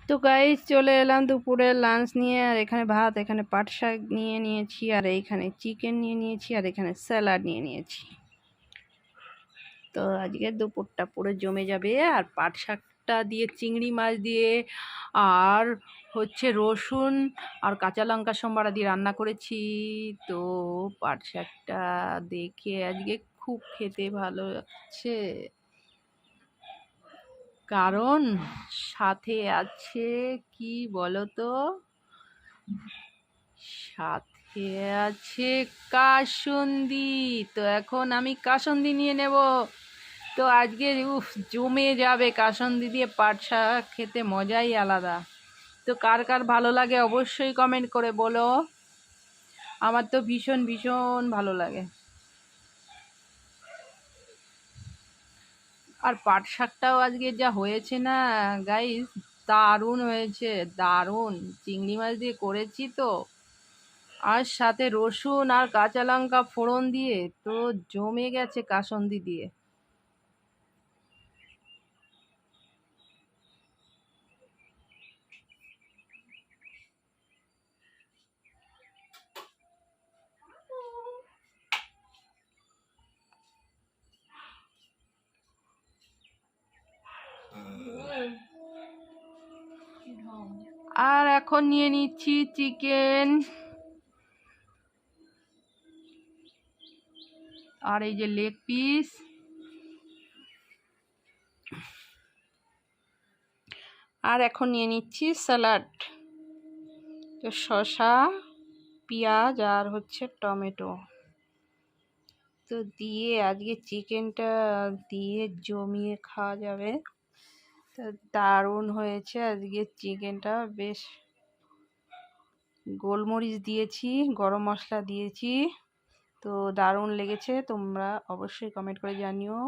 তো গাইস চলে এলাম দুপুরে লাঞ্চ নিয়ে। আর এখানে ভাত, এখানে পাট শাক নিয়ে নিয়েছি, আর এইখানে চিকেন নিয়ে নিয়েছি, আর এখানে স্যালাড নিয়ে নিয়েছি। তো আজকে দুপুরটা পুরো জমে যাবে। আর পাট শাকটা দিয়ে চিংড়ি মাছ দিয়ে আর হচ্ছে রসুন আর কাঁচা লঙ্কা সম্বারা দিয়ে রান্না করেছি। তো পাট শাকটা দেখে আজকে খুব খেতে ভালো লাগছে, কারণ সাথে আছে কি বলতো, সাথে আছে কাসুন্দি। তো এখন আমি কাসুন্দি নিয়ে নেব। তো আজকে জমে যাবে, কাসুন্দি দিয়ে পাট শাক খেতে মজাই আলাদা। তো কার কার ভালো লাগে অবশ্যই কমেন্ট করে বলো। আমার তো ভীষণ ভীষণ ভালো লাগে। আর পাট শাকটাও আজকে যা হয়েছে না গাইস, দারুণ হয়েছে, দারুণ। চিংড়ি মাছ দিয়ে করেছি তো, আর সাথে রসুন আর কাঁচা লঙ্কা ফোড়ন দিয়ে তো জমে গেছে কাসুন্দি দিয়ে। আর এখন নিয়ে নিচ্ছি চিকেন, আর এই যে লেগ পিস, আর এখন নিয়ে নিচ্ছি স্যালাড। তো শসা, পেঁয়াজ আর হচ্ছে টমেটো তো দিয়ে আজকে চিকেনটা দিয়ে জমিয়ে খাওয়া যাবে। তো দারুণ হয়েছে আজকে চিকেনটা, বেশ গোলমরিচ দিয়েছি, গরম মশলা দিয়েছি, তো দারুণ লেগেছে। তোমরা অবশ্যই কমেন্ট করে জানিও।